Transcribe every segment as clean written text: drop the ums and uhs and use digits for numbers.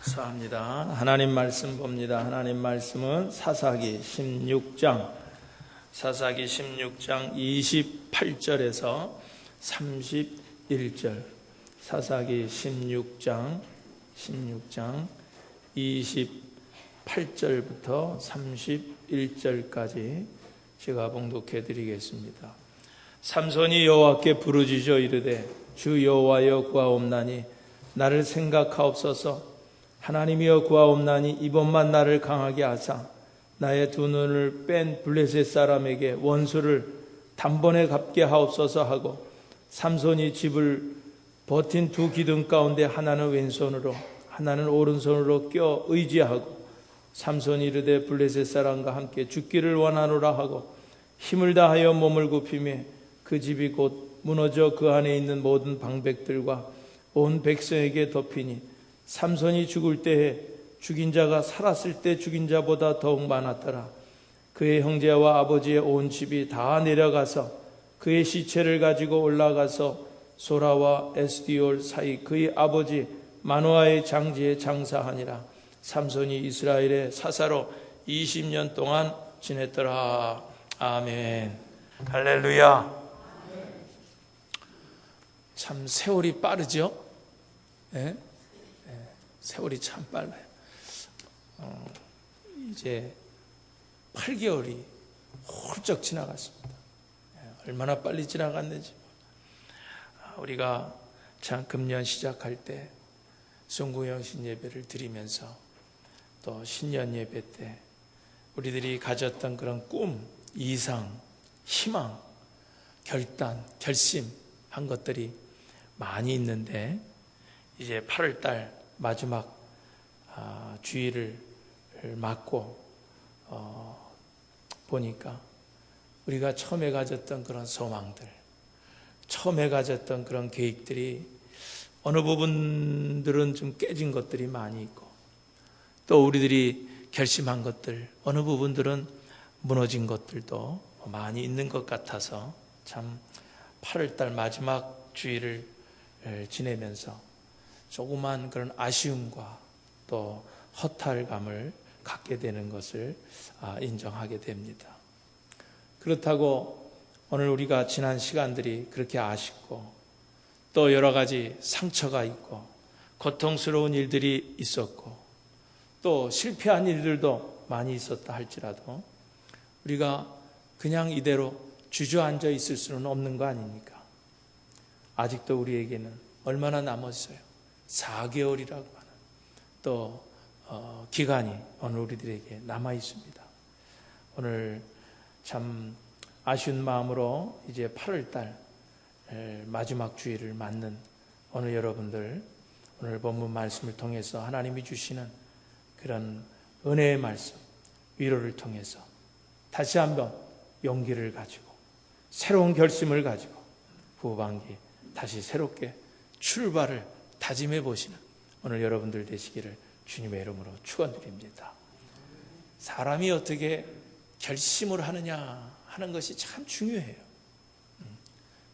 감사합니다. 하나님 말씀 봅니다. 하나님 말씀은 사사기 16장 28절에서 31절, 사사기 16장 28절부터 31절까지 제가 봉독해 드리겠습니다. 삼손이 여호와께 부르짖어 이르되 주 여호와여 구하옵나니 나를 생각하옵소서. 하나님이여 구하옵나니 이번만 나를 강하게 하사 나의 두 눈을 뺀 블레셋 사람에게 원수를 단번에 갚게 하옵소서 하고, 삼손이 집을 버틴 두 기둥 가운데 하나는 왼손으로 하나는 오른손으로 껴 의지하고, 삼손이 이르되 블레셋 사람과 함께 죽기를 원하노라 하고 힘을 다하여 몸을 굽히며 그 집이 곧 무너져 그 안에 있는 모든 방백들과 온 백성에게 덮이니, 삼손이 죽을 때에 죽인 자가 살았을 때 죽인 자보다 더욱 많았더라. 그의 형제와 아버지의 온 집이 다 내려가서 그의 시체를 가지고 올라가서 소라와 에스디올 사이 그의 아버지 마노아의 장지에 장사하니라. 삼손이 이스라엘의 사사로 20년 동안 지냈더라. 아멘. 할렐루야. 참 세월이 빠르죠? 네? 세월이 참 빨라요. 이제 8개월이 훌쩍 지나갔습니다. 얼마나 빨리 지나갔는지. 우리가 참 금년 시작할 때 송구영신 예배를 드리면서 또 신년 예배 때 우리들이 가졌던 그런 꿈, 이상, 희망, 결단, 결심한 것들이 많이 있는데, 이제 8월달 마지막 주일을 맞고 보니까 우리가 처음에 가졌던 그런 소망들, 처음에 가졌던 그런 계획들이 어느 부분들은 좀 깨진 것들이 많이 있고, 또 우리들이 결심한 것들 어느 부분들은 무너진 것들도 많이 있는 것 같아서 참 8월달 마지막 주일을 지내면서 조그만 그런 아쉬움과 또 허탈감을 갖게 되는 것을 인정하게 됩니다. 그렇다고 오늘 우리가 지난 시간들이 그렇게 아쉽고 또 여러 가지 상처가 있고 고통스러운 일들이 있었고 또 실패한 일들도 많이 있었다 할지라도 우리가 그냥 이대로 주저앉아 있을 수는 없는 거 아닙니까? 아직도 우리에게는 얼마나 남았어요? 4개월이라고 하는 또 기간이 오늘 우리들에게 남아 있습니다. 오늘 참 아쉬운 마음으로 이제 8월달 마지막 주일을 맞는 오늘 여러분들, 오늘 본문 말씀을 통해서 하나님이 주시는 그런 은혜의 말씀, 위로를 통해서 다시 한번 용기를 가지고 새로운 결심을 가지고 후반기 다시 새롭게 출발을 다짐해 보시는 오늘 여러분들 되시기를 주님의 이름으로 축원드립니다. 사람이 어떻게 결심을 하느냐 하는 것이 참 중요해요.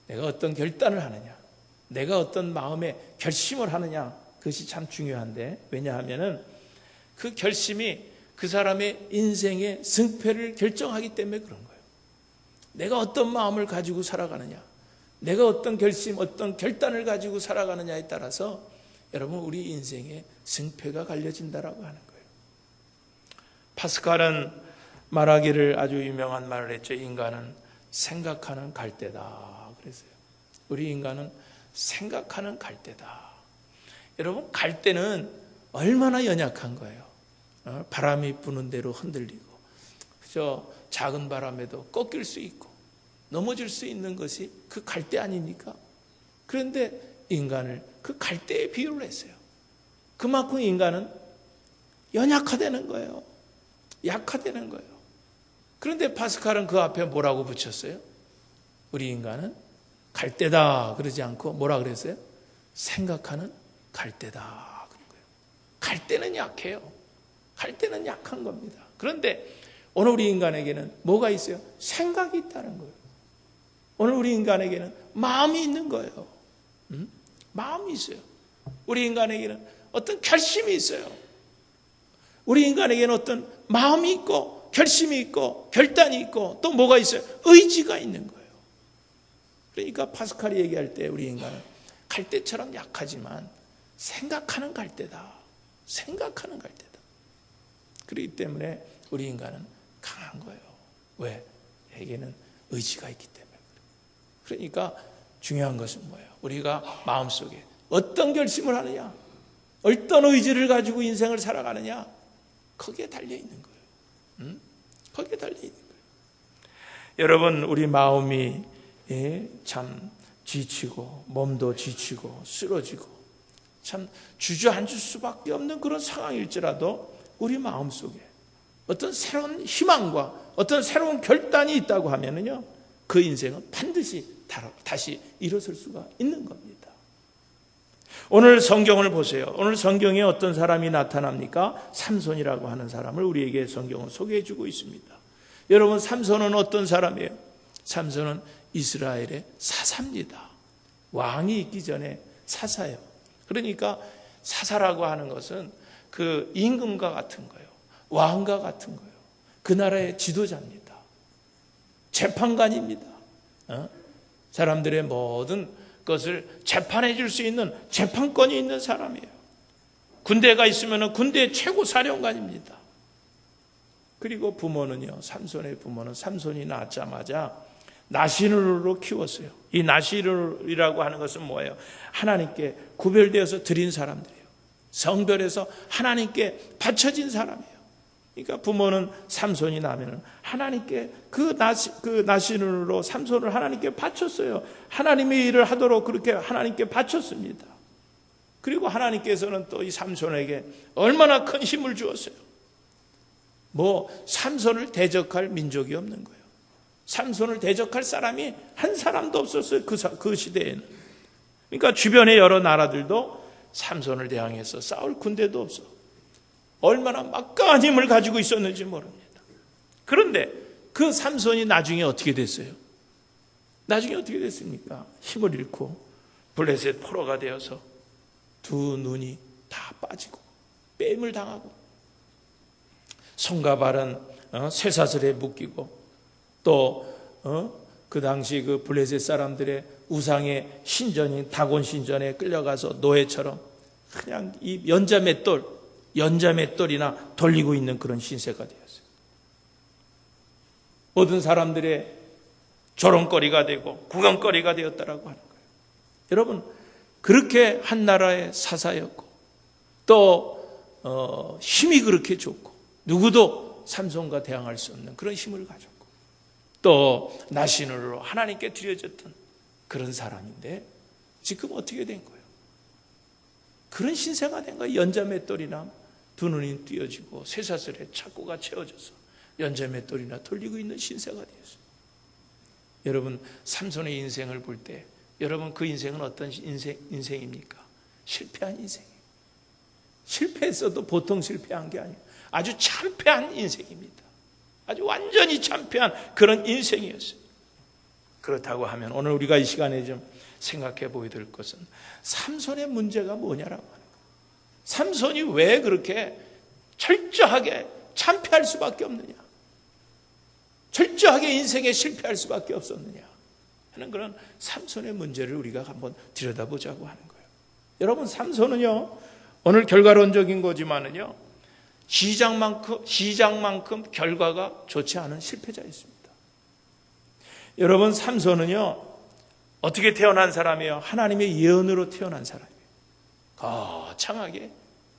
내가 어떤 결단을 하느냐, 내가 어떤 마음의 결심을 하느냐, 그것이 참 중요한데, 왜냐하면 그 결심이 그 사람의 인생의 승패를 결정하기 때문에 그런 거예요. 내가 어떤 마음을 가지고 살아가느냐, 내가 어떤 결심, 어떤 결단을 가지고 살아가느냐에 따라서 여러분 우리 인생의 승패가 갈려진다라고 하는 거예요. 파스칼은 말하기를 아주 유명한 말을 했죠. 인간은 생각하는 갈대다 그랬어요. 우리 인간은 생각하는 갈대다. 여러분 갈대는 얼마나 연약한 거예요. 바람이 부는 대로 흔들리고 그저 작은 바람에도 꺾일 수 있고 넘어질 수 있는 것이 그 갈대 아닙니까? 그런데 인간을 그 갈대에 비유를 했어요. 그만큼 인간은 연약하다는 거예요. 약하다는 거예요. 그런데 파스칼은 그 앞에 뭐라고 붙였어요? 우리 인간은 갈대다 그러지 않고 뭐라 그랬어요? 생각하는 갈대다 그런 거예요. 갈대는 약해요. 갈대는 약한 겁니다. 그런데 오늘 우리 인간에게는 뭐가 있어요? 생각이 있다는 거예요. 오늘 우리 인간에게는 마음이 있는 거예요. 마음이 있어요. 우리 인간에게는 어떤 결심이 있어요. 우리 인간에게는 어떤 마음이 있고 결심이 있고 결단이 있고 또 뭐가 있어요? 의지가 있는 거예요. 그러니까 파스칼이 얘기할 때 우리 인간은 갈대처럼 약하지만 생각하는 갈대다. 생각하는 갈대다. 그렇기 때문에 우리 인간은 강한 거예요. 왜? 에게는 의지가 있기 때문에. 그러니까 중요한 것은 뭐예요? 우리가 마음속에 어떤 결심을 하느냐, 어떤 의지를 가지고 인생을 살아가느냐, 거기에 달려있는 거예요. 거기에 달려있는 거예요. 여러분, 우리 마음이 참 지치고 몸도 지치고 쓰러지고 참 주저앉을 수밖에 없는 그런 상황일지라도 우리 마음속에 어떤 새로운 희망과 어떤 새로운 결단이 있다고 하면은요, 그 인생은 반드시 다시 일어설 수가 있는 겁니다. 오늘 성경을 보세요. 오늘 성경에 어떤 사람이 나타납니까? 삼손이라고 하는 사람을 우리에게 성경은 소개해 주고 있습니다. 여러분, 삼손은 어떤 사람이에요? 삼손은 이스라엘의 사사입니다. 왕이 있기 전에 사사예요. 그러니까 사사라고 하는 것은 그 임금과 같은 거예요. 왕과 같은 거예요. 그 나라의 지도자입니다. 재판관입니다. 사람들의 모든 것을 재판해 줄 수 있는 재판권이 있는 사람이에요. 군대가 있으면 군대의 최고 사령관입니다. 그리고 부모는요, 삼손의 부모는 삼손이 낳자마자 나시르로 키웠어요. 이 나시르라고 하는 것은 뭐예요? 하나님께 구별되어서 드린 사람들이에요. 성별해서 하나님께 바쳐진 사람이에요. 그러니까 부모는 삼손이 나면 하나님께 그 나시르로 삼손을 하나님께 바쳤어요. 하나님의 일을 하도록 그렇게 하나님께 바쳤습니다. 그리고 하나님께서는 또 이 삼손에게 얼마나 큰 힘을 주었어요. 삼손을 대적할 민족이 없는 거예요. 삼손을 대적할 사람이 한 사람도 없었어요. 그 시대에는. 그러니까 주변의 여러 나라들도 삼손을 대항해서 싸울 군대도 없어. 얼마나 막강한 힘을 가지고 있었는지 모릅니다. 그런데 그 삼손이 나중에 어떻게 됐어요? 나중에 어떻게 됐습니까? 힘을 잃고 블레셋 포로가 되어서 두 눈이 다 빠지고 빼임을 당하고 손과 발은 쇠사슬에 묶이고 또 그 당시 그 블레셋 사람들의 우상의 신전인 다곤 신전에 끌려가서 노예처럼 그냥 이 연자맷돌이나 돌리고 있는 그런 신세가 되었어요. 모든 사람들의 조롱거리가 되고 구경거리가 되었다라고 하는 거예요. 여러분, 그렇게 한 나라의 사사였고 또 힘이 그렇게 좋고 누구도 삼손과 대항할 수 없는 그런 힘을 가졌고 또 나시르로 하나님께 드려졌던 그런 사람인데 지금 어떻게 된 거예요? 그런 신세가 된 거예요. 연자맷돌이나 두 눈이 띄어지고 쇠사슬에 착고가 채워져서 연자맷돌이나 돌리고 있는 신세가 되었어요. 여러분, 삼손의 인생을 볼 때 여러분 그 인생은 어떤 인생입니까? 실패한 인생이에요. 실패했어도 보통 실패한 게 아니에요. 아주 참패한 인생입니다. 아주 완전히 참패한 그런 인생이었어요. 그렇다고 하면 오늘 우리가 이 시간에 좀 생각해 보게 될 것은 삼손의 문제가 뭐냐라고 하는 거예요. 삼손이 왜 그렇게 철저하게 참패할 수밖에 없느냐, 철저하게 인생에 실패할 수밖에 없었느냐 하는 그런 삼손의 문제를 우리가 한번 들여다보자고 하는 거예요. 여러분, 삼손은요 오늘 결과론적인 거지만은요 시작만큼 결과가 좋지 않은 실패자였습니다. 여러분, 삼손은요 어떻게 태어난 사람이에요? 하나님의 예언으로 태어난 사람이에요. 거창하게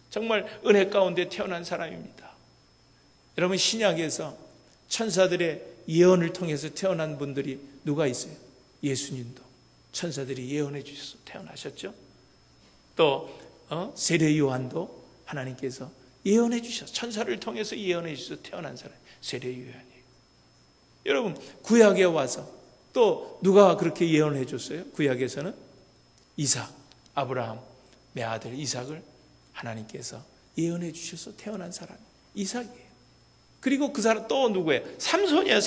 정말 은혜 가운데 태어난 사람입니다. 여러분, 신약에서 천사들의 예언을 통해서 태어난 분들이 누가 있어요? 예수님도 천사들이 예언해 주셔서 태어나셨죠. 또 세례 요한도 하나님께서 예언해 주셔서 천사를 통해서 예언해 주셔서 태어난 사람이 세례 요한이에요. 여러분, 구약에 와서 또 누가 그렇게 예언해 줬어요? 구약에서는 이삭, 아브라함의 아들 이삭을 하나님께서 예언해 주셔서 태어난 사람이 이삭이에요. 그리고 그 사람 또 누구예요? 삼손이에요.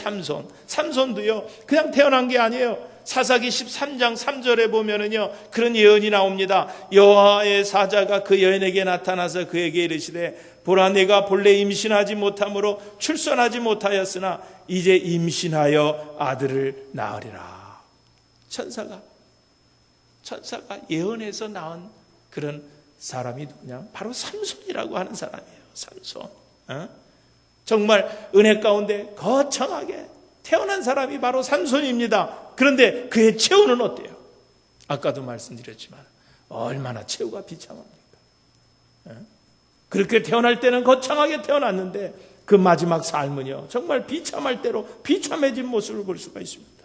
삼손도요 그냥 태어난 게 아니에요. 사사기 13장 3절에 보면은요 그런 예언이 나옵니다. 여호와의 사자가 그 여인에게 나타나서 그에게 이르시되 보라 내가 본래 임신하지 못함으로 출산하지 못하였으나 이제 임신하여 아들을 낳으리라. 천사가 예언해서 낳은 그런 사람이 누구냐? 바로 삼손이라고 하는 사람이에요. 삼손. 정말 은혜 가운데 거창하게 태어난 사람이 바로 삼손입니다. 그런데 그의 최후는 어때요? 아까도 말씀드렸지만 얼마나 최후가 비참합니까? 그렇게 태어날 때는 거창하게 태어났는데 그 마지막 삶은요 정말 비참할 대로 비참해진 모습을 볼 수가 있습니다.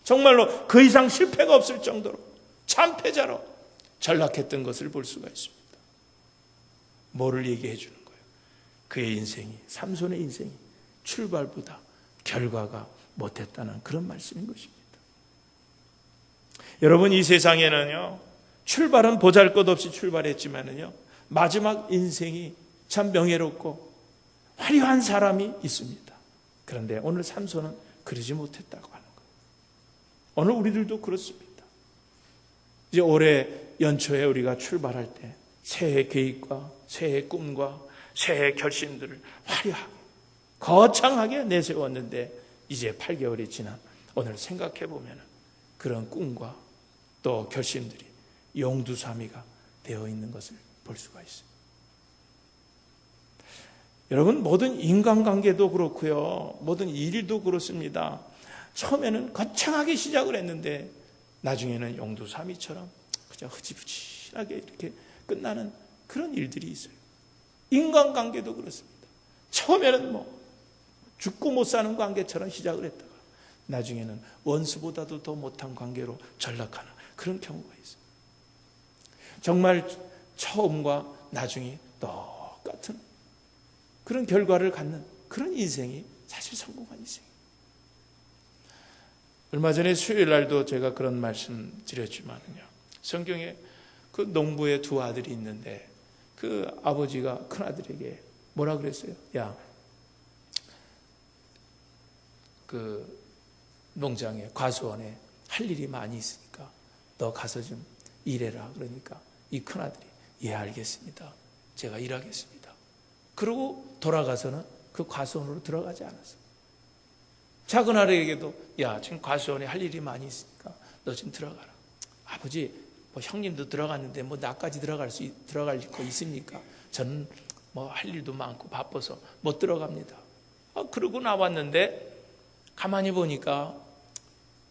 정말로 그 이상 실패가 없을 정도로 참패자로 전락했던 것을 볼 수가 있습니다. 뭐를 얘기해 주는 거예요? 그의 인생이, 삼손의 인생이 출발보다 결과가 못했다는 그런 말씀인 것입니다. 여러분, 이 세상에는요 출발은 보잘것없이 출발했지만은요 마지막 인생이 참 명예롭고 화려한 사람이 있습니다. 그런데 오늘 삼손은 그러지 못했다고 하는 거예요. 오늘 우리들도 그렇습니다. 이제 올해 연초에 우리가 출발할 때 새해 계획과 새해 꿈과 새해 결심들을 화려하게 거창하게 내세웠는데 이제 8개월이 지난 오늘 생각해 보면 그런 꿈과 또 결심들이 용두사미가 되어 있는 것을 볼 수가 있어요. 여러분, 모든 인간관계도 그렇고요 모든 일도 그렇습니다. 처음에는 거창하게 시작을 했는데 나중에는 용두사미처럼 그저 흐지부지하게 이렇게 끝나는 그런 일들이 있어요. 인간관계도 그렇습니다. 처음에는 죽고 못 사는 관계처럼 시작을 했다가 나중에는 원수보다도 더 못한 관계로 전락하는 그런 경우가 있어요. 정말 처음과 나중이 똑같은 그런 결과를 갖는 그런 인생이 사실 성공한 인생이에요. 얼마 전에 수요일 날도 제가 그런 말씀 드렸지만요 성경에 그 농부의 두 아들이 있는데 그 아버지가 큰 아들에게 뭐라 그랬어요? 야, 그 농장에 과수원에 할 일이 많이 있으니까 너 가서 좀 일해라. 그러니까 이 큰 아들이 예 알겠습니다. 제가 일하겠습니다. 그러고 돌아가서는 그 과수원으로 들어가지 않았어요. 작은 아들에게도 야 지금 과수원에 할 일이 많이 있으니까 너 좀 들어가라. 아버지 형님도 들어갔는데 나까지 들어갈 거 있습니까? 저는 할 일도 많고 바빠서 못 들어갑니다. 그러고 나왔는데 가만히 보니까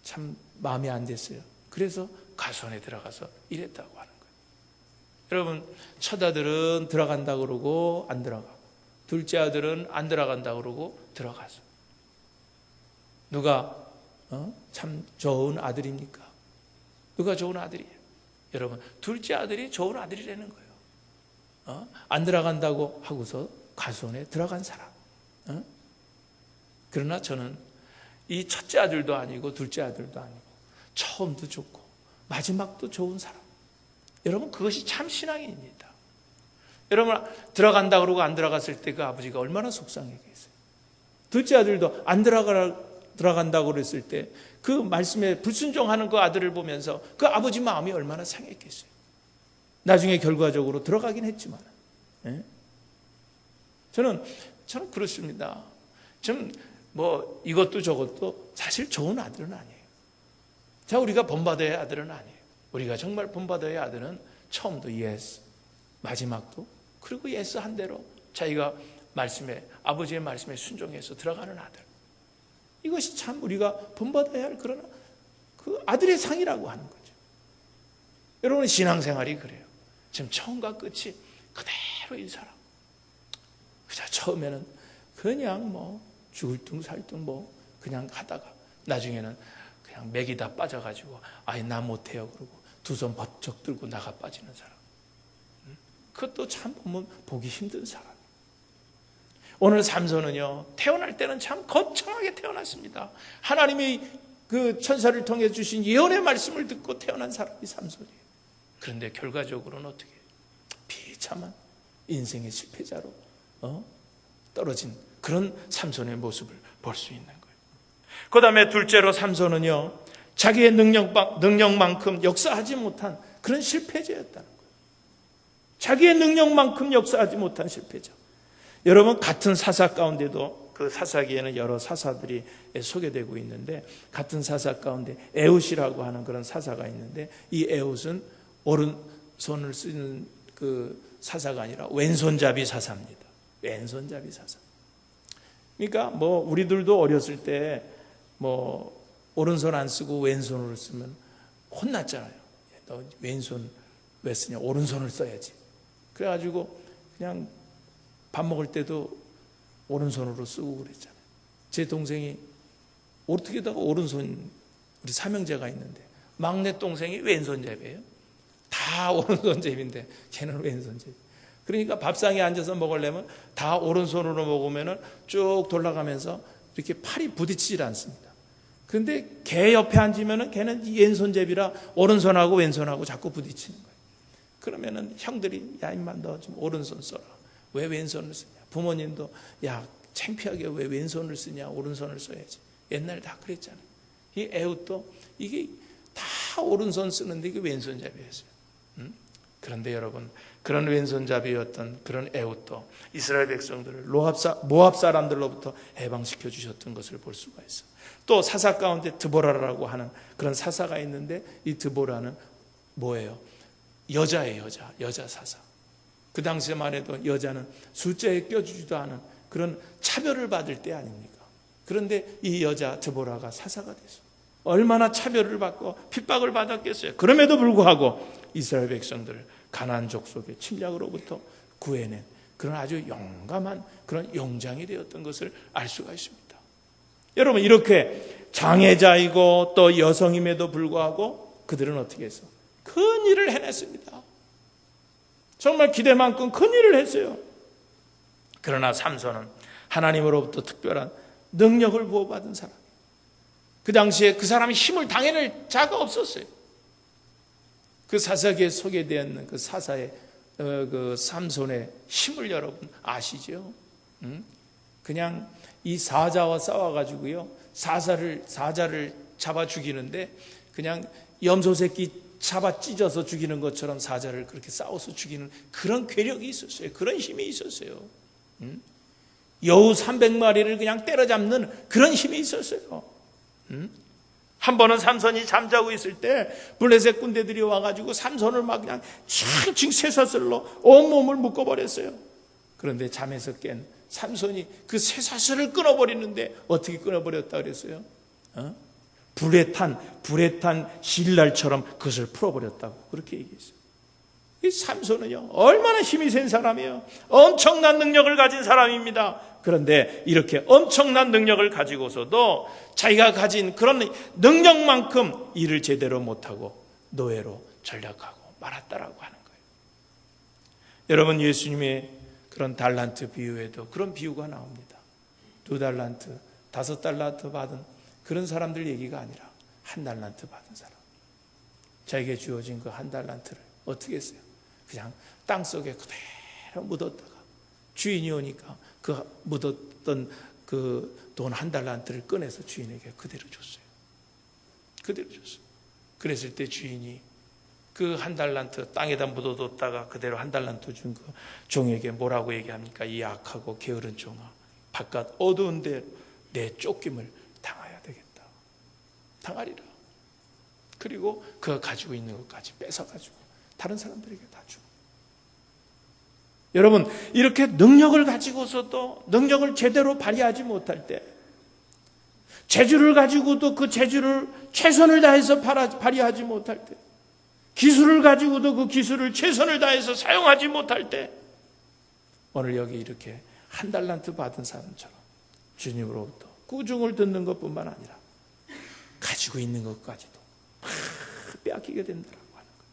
참 마음에 안 됐어요. 그래서 과수원에 들어가서 일했다고 하는 거예요. 여러분, 첫 아들은 들어간다고 그러고 안 들어가고 둘째 아들은 안 들어간다고 그러고 들어가서 누가 참 좋은 아들입니까? 누가 좋은 아들이에요? 여러분, 둘째 아들이 좋은 아들이라는 거예요. 안 들어간다고 하고서 과수원에 들어간 사람. 그러나 저는 이 첫째 아들도 아니고 둘째 아들도 아니고 처음도 좋고 마지막도 좋은 사람. 여러분, 그것이 참 신앙입니다. 여러분, 들어간다 그러고 안 들어갔을 때 그 아버지가 얼마나 속상했겠어요. 둘째 아들도 안 들어간다고 그랬을 때 그 말씀에 불순종하는 그 아들을 보면서 그 아버지 마음이 얼마나 상했겠어요. 나중에 결과적으로 들어가긴 했지만 저는 그렇습니다. 좀 이것도 저것도 사실 좋은 아들은 아니에요. 자, 우리가 본받아야 할 아들은 아니에요. 우리가 정말 본받아야 할 아들은 처음도 예스, 마지막도 그리고 예스 한 대로 자기가 아버지의 말씀에 순종해서 들어가는 아들. 이것이 참 우리가 본받아야 할 그런 그 아들의 상이라고 하는 거죠. 여러분, 신앙생활이 그래요. 지금 처음과 끝이 그대로 이 사람. 그저 처음에는 그냥 죽을 둥 살 둥 그냥 하다가 나중에는 그냥 맥이 다 빠져가지고 아예 나 못해요 그러고 두 손 번쩍 들고 나가 빠지는 사람. 그것도 참 보면 보기 힘든 사람. 오늘 삼손은요 태어날 때는 참 거창하게 태어났습니다. 하나님이 그 천사를 통해 주신 예언의 말씀을 듣고 태어난 사람이 삼손이에요. 그런데 결과적으로는 어떻게 비참한 인생의 실패자로 떨어진 그런 삼손의 모습을 볼 수 있는 거예요. 그 다음에 둘째로 삼손은요, 자기의 능력만큼 역사하지 못한 그런 실패자였다는 거예요. 자기의 능력만큼 역사하지 못한 실패자. 여러분, 같은 사사 가운데도 그 사사기에는 여러 사사들이 소개되고 있는데, 같은 사사 가운데 에훗이라고 하는 그런 사사가 있는데, 이 에훗은 오른손을 쓰는 그 사사가 아니라 왼손잡이 사사입니다. 왼손잡이 사사. 그러니까 우리들도 어렸을 때 오른손 안 쓰고 왼손으로 쓰면 혼났잖아요. 너 왼손 왜 쓰냐? 오른손을 써야지. 그래가지고 그냥 밥 먹을 때도 오른손으로 쓰고 그랬잖아요. 제 동생이 어떻게다가 오른손, 우리 삼형제가 있는데 막내 동생이 왼손잡이에요. 다 오른손잡이인데 걔는 왼손잡이. 그러니까 밥상에 앉아서 먹으려면 다 오른손으로 먹으면 쭉 돌아가면서 이렇게 팔이 부딪히질 않습니다. 그런데 걔 옆에 앉으면 걔는 왼손잡이라 오른손하고 왼손하고 자꾸 부딪히는 거예요. 그러면은 형들이 야 임마 너 좀 오른손 써라. 왜 왼손을 쓰냐. 부모님도 야 창피하게 왜 왼손을 쓰냐. 오른손을 써야지. 옛날에 다 그랬잖아요. 이 에훗도 이게 다 오른손 쓰는데 이게 왼손잡이였어요. 그런데 여러분, 그런 왼손잡이였던 그런 에훗도 이스라엘 백성들을 모압 사람들로부터 해방시켜 주셨던 것을 볼 수가 있어요. 또 사사 가운데 드보라라고 하는 그런 사사가 있는데, 이 드보라는 뭐예요? 여자예요. 여자 사사. 그 당시에만 해도 여자는 숫자에 껴주지도 않은 그런 차별을 받을 때 아닙니까? 그런데 이 여자 드보라가 사사가 됐어요. 얼마나 차별을 받고 핍박을 받았겠어요. 그럼에도 불구하고 이스라엘 백성들을 가나안 족속의 침략으로부터 구해낸 그런 아주 용감한 그런 용장이 되었던 것을 알 수가 있습니다. 여러분, 이렇게 장애자이고 또 여성임에도 불구하고 그들은 어떻게 했어? 큰 일을 해냈습니다. 정말 기대만큼 큰 일을 했어요. 그러나 삼손은 하나님으로부터 특별한 능력을 부어받은 사람. 그 당시에 그 사람이 힘을 당해낼 자가 없었어요. 그 사사기에 소개되었는 그 사사의 그 삼손의 힘을 여러분 아시죠? 그냥 이 사자와 싸워가지고요, 사자를 잡아 죽이는데 그냥 염소 새끼 잡아 찢어서 죽이는 것처럼 사자를 그렇게 싸워서 죽이는 그런 괴력이 있었어요. 그런 힘이 있었어요. 여우 300마리를 그냥 때려잡는 그런 힘이 있었어요. 한 번은 삼손이 잠자고 있을 때 블레셋 군대들이 와가지고 삼손을 막 그냥 칭칭 쇠사슬로 온몸을 묶어버렸어요. 그런데 잠에서 깬 삼손이 그 쇠사슬을 끊어버리는데 어떻게 끊어버렸다 그랬어요? 불에 탄 실날처럼 그것을 풀어버렸다고 그렇게 얘기했어요. 이 삼손은요, 얼마나 힘이 센 사람이에요. 엄청난 능력을 가진 사람입니다. 그런데 이렇게 엄청난 능력을 가지고서도 자기가 가진 그런 능력만큼 일을 제대로 못하고 노예로 전락하고 말았다라고 하는 거예요. 여러분, 예수님의 그런 달란트 비유에도 그런 비유가 나옵니다. 2달란트, 5달란트 받은 그런 사람들 얘기가 아니라 1달란트 받은 사람. 자기에게 주어진 그 1달란트를 어떻게 했어요? 그냥 땅속에 그대로 묻었다가 주인이 오니까 그 묻었던 그 돈 1달란트를 꺼내서 주인에게 그대로 줬어요. 그대로 줬어요. 그랬을 때 주인이 그 1달란트 땅에다 묻어뒀다가 그대로 1달란트 준 그 종에게 뭐라고 얘기합니까? 이 악하고 게으른 종아, 바깥 어두운 데 내 쫓김을 당해야 되겠다. 당하리라. 그리고 그가 가지고 있는 것까지 뺏어가지고 다른 사람들에게 다 주고. 여러분, 이렇게 능력을 가지고서도 능력을 제대로 발휘하지 못할 때, 재주를 가지고도 그 재주를 최선을 다해서 발휘하지 못할 때, 기술을 가지고도 그 기술을 최선을 다해서 사용하지 못할 때, 오늘 여기 이렇게 1달란트 받은 사람처럼 주님으로부터 꾸중을 듣는 것뿐만 아니라 가지고 있는 것까지도 빼앗기게 된다라고 하는 거예요.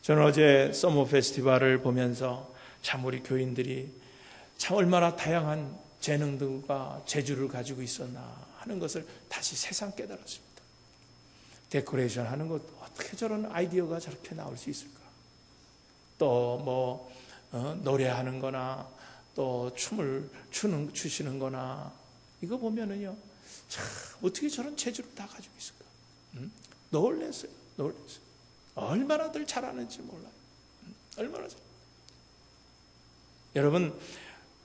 저는 어제 서머 페스티벌을 보면서 참 우리 교인들이 참 얼마나 다양한 재능들과 재주를 가지고 있었나 하는 것을 다시 새삼 깨달았습니다. 데코레이션 하는 것, 어떻게 저런 아이디어가 저렇게 나올 수 있을까? 또 노래하는 거나 또 춤을 추시는 거나 이거 보면은요, 참 어떻게 저런 체질을 다 가지고 있을까? 놀랬어요. 얼마나들 잘하는지 몰라요. 얼마나 잘. 여러분,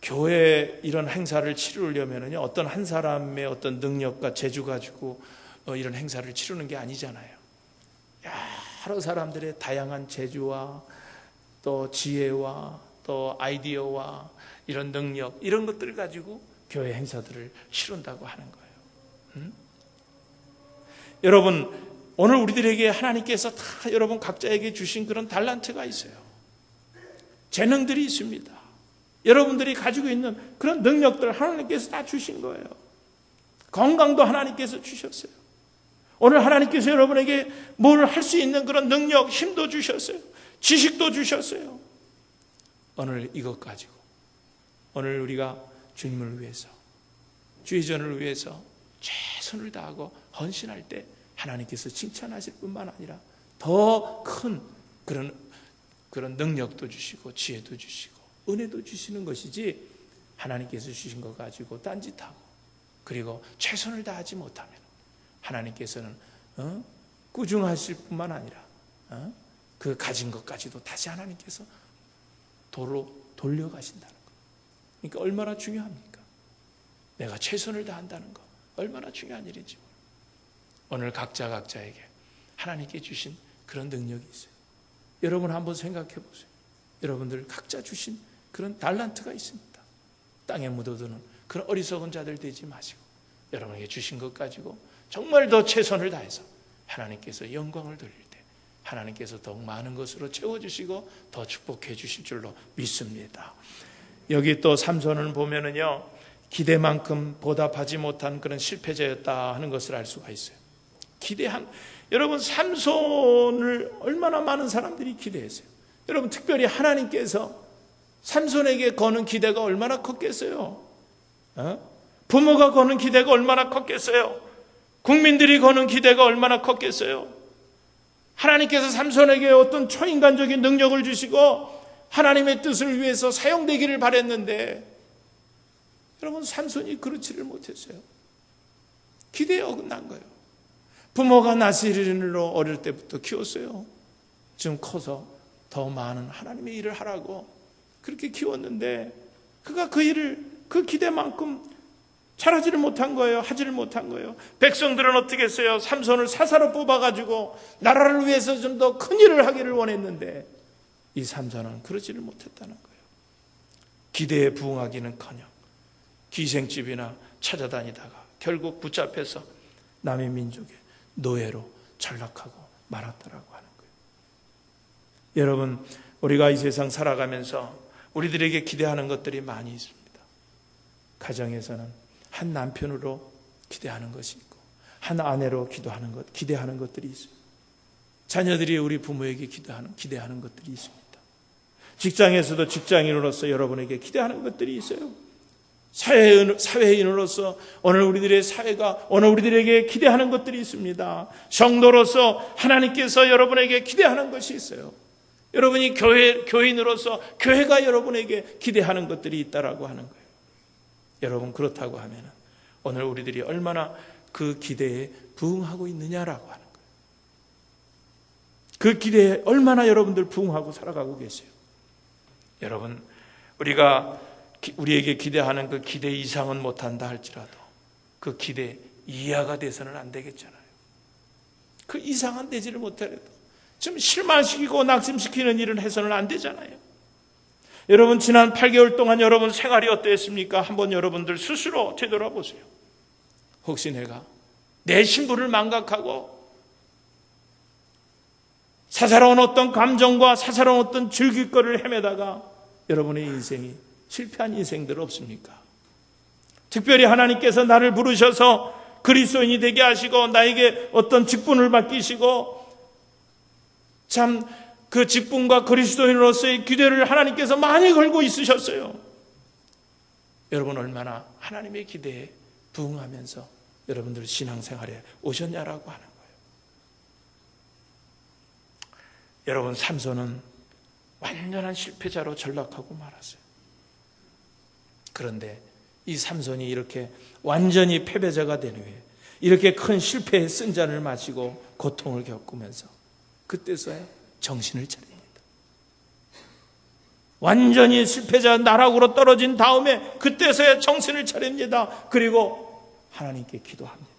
교회 이런 행사를 치르려면은요, 어떤 한 사람의 어떤 능력과 재주 가지고 이런 행사를 치르는 게 아니잖아요. 여러 사람들의 다양한 재주와 또 지혜와 또 아이디어와 이런 능력, 이런 것들을 가지고 교회 행사들을 치른다고 하는 거예요. 여러분, 오늘 우리들에게 하나님께서 다 여러분 각자에게 주신 그런 달란트가 있어요. 재능들이 있습니다. 여러분들이 가지고 있는 그런 능력들 하나님께서 다 주신 거예요. 건강도 하나님께서 주셨어요. 오늘 하나님께서 여러분에게 뭘 할 수 있는 그런 능력, 힘도 주셨어요. 지식도 주셨어요. 오늘 이것 가지고 오늘 우리가 주님을 위해서, 주의 전을 위해서 최선을 다하고 헌신할 때 하나님께서 칭찬하실 뿐만 아니라 더 큰 그런 능력도 주시고 지혜도 주시고 은혜도 주시는 것이지, 하나님께서 주신 것 가지고 딴짓하고 그리고 최선을 다하지 못하면 하나님께서는 꾸중하실 뿐만 아니라 그 가진 것까지도 다시 하나님께서 도로 돌려가신다는 것. 그러니까 얼마나 중요합니까? 내가 최선을 다한다는 것 얼마나 중요한 일인지. 오늘 각자에게 하나님께 주신 그런 능력이 있어요. 여러분 한번 생각해 보세요. 여러분들 각자 주신 그런 달란트가 있습니다. 땅에 묻어두는 그런 어리석은 자들 되지 마시고 여러분에게 주신 것 가지고 정말 더 최선을 다해서 하나님께서 영광을 돌릴 때 하나님께서 더욱 많은 것으로 채워주시고 더 축복해 주실 줄로 믿습니다. 여기 또 삼손을 보면은요, 기대만큼 보답하지 못한 그런 실패자였다 하는 것을 알 수가 있어요. 여러분, 삼손을 얼마나 많은 사람들이 기대했어요. 여러분, 특별히 하나님께서 삼손에게 거는 기대가 얼마나 컸겠어요? 부모가 거는 기대가 얼마나 컸겠어요? 국민들이 거는 기대가 얼마나 컸겠어요? 하나님께서 삼손에게 어떤 초인간적인 능력을 주시고 하나님의 뜻을 위해서 사용되기를 바랬는데, 여러분, 삼손이 그렇지를 못했어요. 기대에 어긋난 거예요. 부모가 나시린으로 어릴 때부터 키웠어요. 지금 커서 더 많은 하나님의 일을 하라고 그렇게 키웠는데 그가 그 일을 그 기대만큼 잘하지를 못한 거예요. 하지를 못한 거예요. 백성들은 어떻게 했어요? 삼손을 사사로 뽑아가지고 나라를 위해서 좀 더 큰 일을 하기를 원했는데 이 삼손은 그러지를 못했다는 거예요. 기대에 부응하기는커녕 기생집이나 찾아다니다가 결국 붙잡혀서 남의 민족의 노예로 전락하고 말았다라고 하는 거예요. 여러분, 우리가 이 세상 살아가면서 우리들에게 기대하는 것들이 많이 있습니다. 가정에서는 한 남편으로 기대하는 것이 있고 한 아내로 기대하는 것들이 있어요. 자녀들이 우리 부모에게 기대하는 것들이 있습니다. 직장에서도 직장인으로서 여러분에게 기대하는 것들이 있어요. 사회인으로서 오늘 우리들의 사회가 오늘 우리들에게 기대하는 것들이 있습니다. 성도로서 하나님께서 여러분에게 기대하는 것이 있어요. 여러분이 교인으로서 교회가 여러분에게 기대하는 것들이 있다라고 하는 거예요. 여러분, 그렇다고 하면 오늘 우리들이 얼마나 그 기대에 부응하고 있느냐라고 하는 거예요. 그 기대에 얼마나 여러분들 부응하고 살아가고 계세요. 여러분, 우리가 우리에게 기대하는 그 기대 이상은 못한다 할지라도 그 기대 이하가 돼서는 안 되겠잖아요. 그 이상은 되지를 못하려도 좀 실망시키고 낙심시키는 일은 해서는 안 되잖아요. 여러분, 지난 8개월 동안 여러분 생활이 어땠습니까? 한번 여러분들 스스로 되돌아보세요. 혹시 내가 내 신분을 망각하고 사사로운 어떤 감정과 사사로운 어떤 즐길거리를 헤매다가 여러분의 인생이 실패한 인생들 없습니까? 특별히 하나님께서 나를 부르셔서 그리스도인이 되게 하시고 나에게 어떤 직분을 맡기시고 참 그 직분과 그리스도인으로서의 기대를 하나님께서 많이 걸고 있으셨어요. 여러분, 얼마나 하나님의 기대에 부응하면서 여러분들 신앙생활에 오셨냐라고 하는 거예요. 여러분, 삼손은 완전한 실패자로 전락하고 말았어요. 그런데 이 삼손이 이렇게 완전히 패배자가 된 후에 이렇게 큰 실패의 쓴잔을 마시고 고통을 겪으면서 그때서야 정신을 차립니다. 완전히 실패자 나락으로 떨어진 다음에 그때서야 정신을 차립니다. 그리고 하나님께 기도합니다.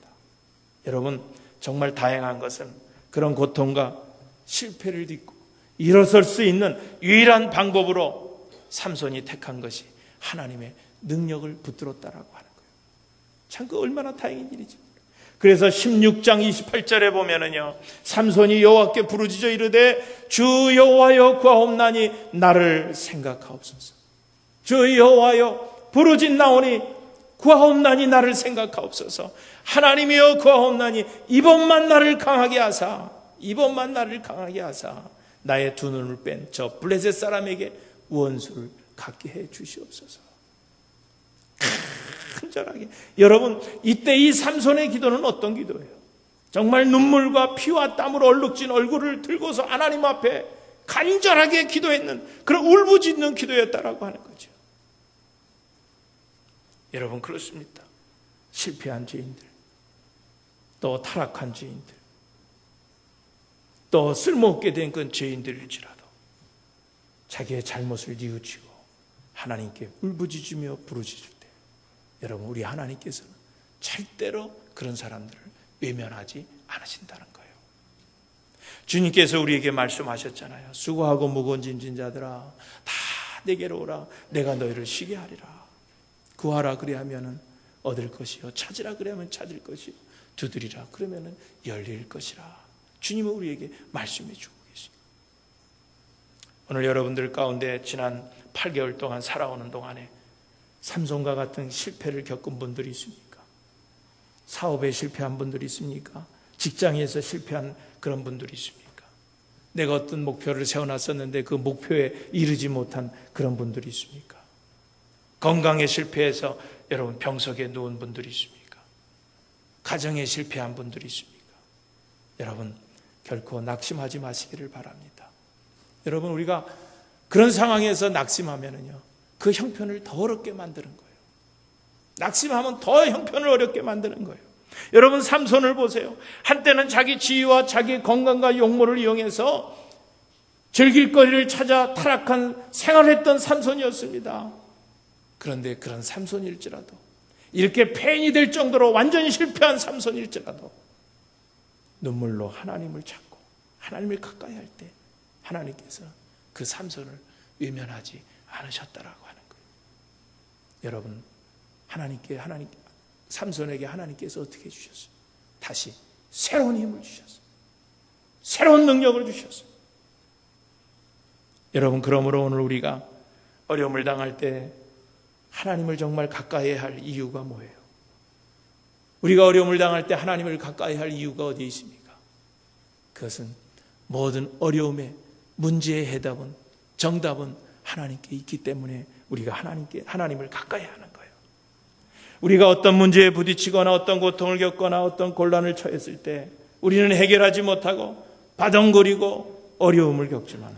여러분, 정말 다행한 것은 그런 고통과 실패를 딛고 일어설 수 있는 유일한 방법으로 삼손이 택한 것이 하나님의 능력을 붙들었다라고 하는 거예요. 참 그 얼마나 다행인 일이죠. 그래서 16장 28절에 보면은요, 삼손이 여호와께 부르짖어 이르되 주 여호와여 구하옵나니 나를 생각하옵소서. 주 여호와여 부르짖나오니 구하옵나니 나를 생각하옵소서. 하나님이여 구하옵나니 이번만 나를 강하게 하사, 이번만 나를 강하게 하사 나의 두 눈을 뺀 저 블레셋 사람에게 원수를 갖게 해 주시옵소서. 간절하게. 여러분, 이때 이 삼손의 기도는 어떤 기도예요? 정말 눈물과 피와 땀으로 얼룩진 얼굴을 들고서 하나님 앞에 간절하게 기도했는 그런 울부짖는 기도였다라고 하는 거죠. 여러분, 그렇습니다. 실패한 죄인들, 또 타락한 죄인들, 또 쓸모없게 된 그 죄인들일지라도 자기의 잘못을 뉘우치고 하나님께 울부짖으며 부르짖을 때, 여러분, 우리 하나님께서는 절대로 그런 사람들을 외면하지 않으신다는 거예요. 주님께서 우리에게 말씀하셨잖아요. 수고하고 무거운 짐진 자들아 다 내게로 오라. 내가 너희를 쉬게 하리라. 구하라 그리하면 얻을 것이요, 찾으라 그리하면 찾을 것이요, 두드리라 그러면 열릴 것이라. 주님은 우리에게 말씀해 주고 계십니다. 오늘 여러분들 가운데 지난 8개월 동안 살아오는 동안에 삼손과 같은 실패를 겪은 분들이 있습니까? 사업에 실패한 분들이 있습니까? 직장에서 실패한 그런 분들이 있습니까? 내가 어떤 목표를 세워놨었는데 그 목표에 이르지 못한 그런 분들이 있습니까? 건강에 실패해서 여러분 병석에 누운 분들이 있습니까? 가정에 실패한 분들이 있습니까? 여러분, 결코 낙심하지 마시기를 바랍니다. 여러분, 우리가 그런 상황에서 낙심하면은요, 그 형편을 더 어렵게 만드는 거예요. 낙심하면 더 형편을 어렵게 만드는 거예요. 여러분, 삼손을 보세요. 한때는 자기 지위와 자기 건강과 용모를 이용해서 즐길 거리를 찾아 타락한 생활을 했던 삼손이었습니다. 그런데 그런 삼손일지라도, 이렇게 폐인이 될 정도로 완전히 실패한 삼손일지라도 눈물로 하나님을 찾고 하나님을 가까이 할 때 하나님께서 그 삼손을 외면하지 않으셨다라고 하는 거예요. 여러분, 삼손에게 하나님께서 어떻게 해주셨어요? 다시 새로운 힘을 주셨어요. 새로운 능력을 주셨어요. 여러분, 그러므로 오늘 우리가 어려움을 당할 때 하나님을 정말 가까이 할 이유가 뭐예요? 우리가 어려움을 당할 때 하나님을 가까이 할 이유가 어디에 있습니까? 그것은 모든 어려움의 문제의 해답은, 정답은 하나님께 있기 때문에 우리가 하나님을 가까이 하는 거예요. 우리가 어떤 문제에 부딪히거나 어떤 고통을 겪거나 어떤 곤란을 처했을 때 우리는 해결하지 못하고 바덩거리고 어려움을 겪지만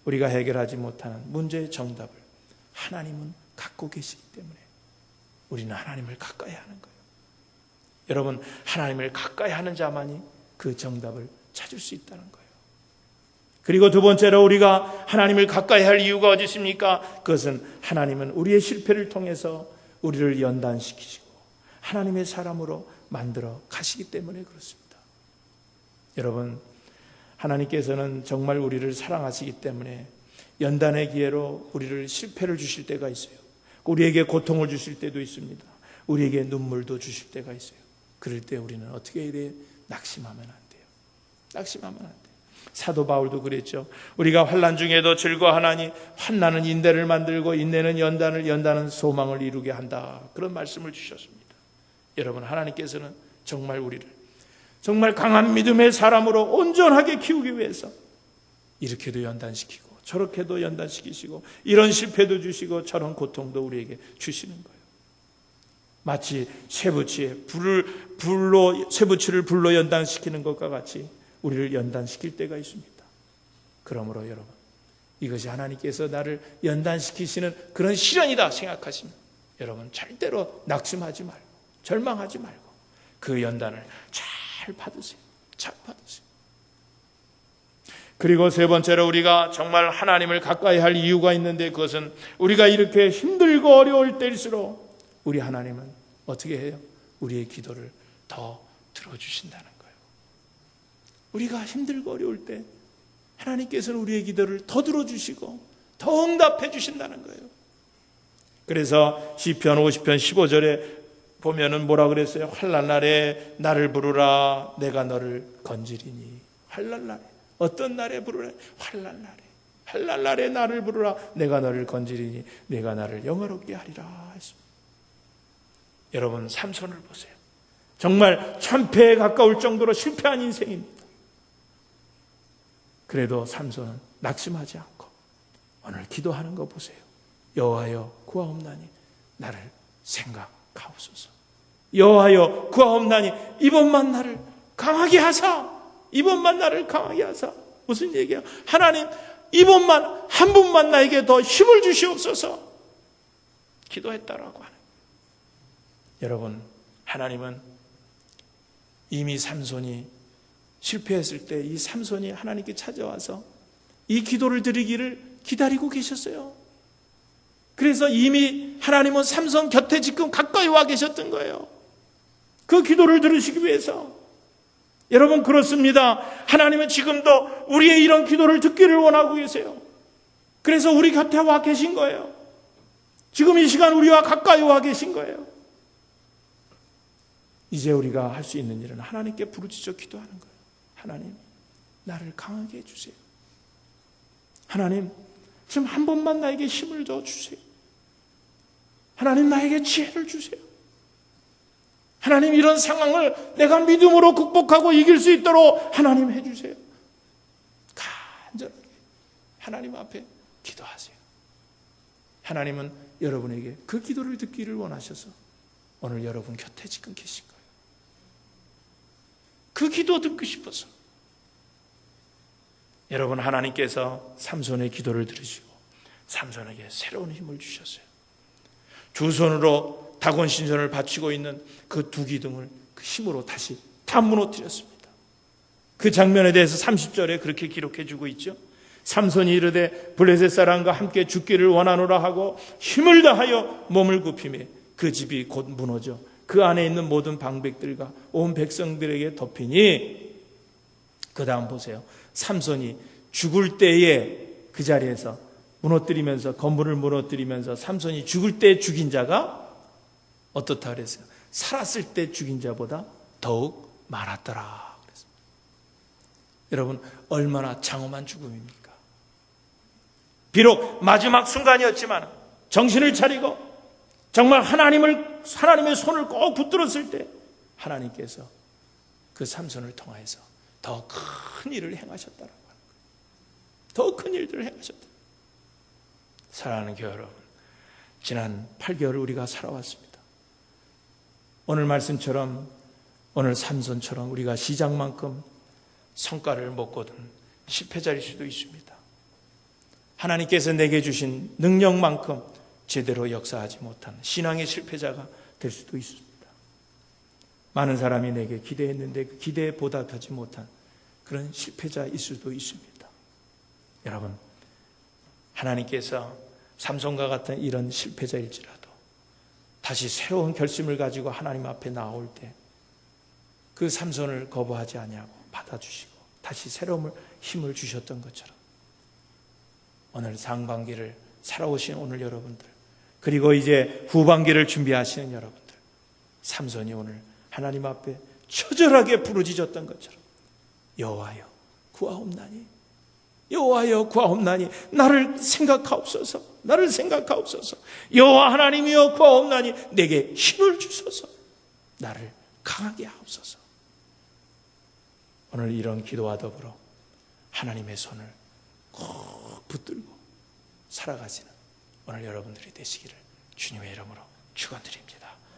우리가 해결하지 못하는 문제의 정답을 하나님은 갖고 계시기 때문에 우리는 하나님을 가까이 하는 거예요. 여러분, 하나님을 가까이 하는 자만이 그 정답을 찾을 수 있다는 거예요. 그리고 두 번째로 우리가 하나님을 가까이 할 이유가 어디 있습니까? 그것은 하나님은 우리의 실패를 통해서 우리를 연단시키시고 하나님의 사람으로 만들어 가시기 때문에 그렇습니다. 여러분, 하나님께서는 정말 우리를 사랑하시기 때문에 연단의 기회로 우리를 실패를 주실 때가 있어요. 우리에게 고통을 주실 때도 있습니다. 우리에게 눈물도 주실 때가 있어요. 그럴 때 우리는 어떻게 해야 돼요? 낙심하면 안 돼요. 낙심하면 안 돼요. 사도 바울도 그랬죠. 우리가 환난 중에도 즐거워하나니 환난은 인내를 만들고 인내는 연단을, 연단은 소망을 이루게 한다. 그런 말씀을 주셨습니다. 여러분, 하나님께서는 정말 우리를 정말 강한 믿음의 사람으로 온전하게 키우기 위해서 이렇게도 연단시키고 저렇게도 연단시키시고 이런 실패도 주시고 저런 고통도 우리에게 주시는 거예요. 마치 쇠붙이를 불로 연단시키는 것과 같이 우리를 연단시킬 때가 있습니다. 그러므로 여러분, 이것이 하나님께서 나를 연단시키시는 그런 시련이다 생각하시면 여러분 절대로 낙심하지 말고 절망하지 말고 그 연단을 잘 받으세요. 잘 받으세요. 그리고 세 번째로 우리가 정말 하나님을 가까이 할 이유가 있는데, 그것은 우리가 이렇게 힘들고 어려울 때일수록 우리 하나님은 어떻게 해요? 우리의 기도를 더 들어주신다는 거예요. 우리가 힘들고 어려울 때 하나님께서는 우리의 기도를 더 들어주시고 더 응답해 주신다는 거예요. 그래서 시편 50편 15절에 보면은 뭐라 그랬어요? 환난 날에 나를 부르라 내가 너를 건지리니. 환난 날에, 어떤 날에 부르라? 환난 날에. 환난 날에 나를 부르라 내가 너를 건지리니 내가 나를 영화롭게 하리라 했습니다. 여러분 삼손을 보세요. 정말 참패에 가까울 정도로 실패한 인생입니다. 그래도 삼손은 낙심하지 않고 오늘 기도하는 거 보세요. 여호와여 구하옵나니 나를 생각하옵소서. 여호와여 구하옵나니 이번만 나를 강하게 하사. 이번만 나를 강하게 하사. 무슨 얘기야? 하나님 이번만 한 분만 나에게 더 힘을 주시옵소서. 기도했다라고 하는. 여러분 하나님은 이미 삼손이 실패했을 때 이 삼손이 하나님께 찾아와서 이 기도를 드리기를 기다리고 계셨어요. 그래서 이미 하나님은 삼손 곁에 지금 가까이 와 계셨던 거예요. 그 기도를 들으시기 위해서. 여러분 그렇습니다. 하나님은 지금도 우리의 이런 기도를 듣기를 원하고 계세요. 그래서 우리 곁에 와 계신 거예요. 지금 이 시간 우리와 가까이 와 계신 거예요. 이제 우리가 할 수 있는 일은 하나님께 부르짖어 기도하는 거예요. 하나님 나를 강하게 해주세요. 하나님 지금 한 번만 나에게 힘을 더 주세요. 하나님 나에게 지혜를 주세요. 하나님 이런 상황을 내가 믿음으로 극복하고 이길 수 있도록 하나님 해주세요. 간절하게 하나님 앞에 기도하세요. 하나님은 여러분에게 그 기도를 듣기를 원하셔서 오늘 여러분 곁에 지금 계신 거예요. 그 기도 듣고 싶어서. 여러분 하나님께서 삼손의 기도를 들으시고 삼손에게 새로운 힘을 주셨어요. 두 손으로 다곤 신전을 바치고 있는 그 두 기둥을 그 힘으로 다시 다 무너뜨렸습니다. 그 장면에 대해서 30절에 그렇게 기록해 주고 있죠. 삼손이 이르되 블레셋 사람과 함께 죽기를 원하노라 하고 힘을 다하여 몸을 굽히매 그 집이 곧 무너져 그 안에 있는 모든 방백들과 온 백성들에게 덮이니. 그 다음 보세요. 삼손이 죽을 때에 그 자리에서 무너뜨리면서 건물을 무너뜨리면서 삼손이 죽을 때 죽인 자가 어떻다 그랬어요? 살았을 때 죽인 자보다 더욱 많았더라 그랬어요. 여러분 얼마나 장엄한 죽음입니까? 비록 마지막 순간이었지만 정신을 차리고 정말 하나님의 손을 꼭 붙들었을 때 하나님께서 그 삼손을 통하여서 더 큰 일을 행하셨다라고 하는 거예요. 더 큰 일들을 행하셨다. 사랑하는 교회 여러분, 지난 8개월을 우리가 살아왔습니다. 오늘 말씀처럼 오늘 삼손처럼 우리가 시작만큼 성과를 못 거둔 실패자일 수도 있습니다. 하나님께서 내게 주신 능력만큼 제대로 역사하지 못한 신앙의 실패자가 될 수도 있습니다. 많은 사람이 내게 기대했는데 그 기대에 보답하지 못한 그런 실패자일 수도 있습니다. 여러분, 하나님께서 삼손과 같은 이런 실패자일지라도 다시 새로운 결심을 가지고 하나님 앞에 나올 때 그 삼손을 거부하지 아니하고 받아주시고 다시 새로운 힘을 주셨던 것처럼 오늘 상반기를 살아오신 오늘 여러분들, 그리고 이제 후반기를 준비하시는 여러분들, 삼손이 오늘 하나님 앞에 처절하게 부르짖었던 것처럼 여호와여 구하옵나니, 여호와여 구하옵나니 나를 생각하옵소서, 나를 생각하옵소서. 여호와 하나님이여 구하옵나니 내게 힘을 주소서, 나를 강하게 하옵소서. 오늘 이런 기도와 더불어 하나님의 손을 꼭 붙들고 살아가시는 오늘 여러분들이 되시기를 주님의 이름으로 축원드립니다.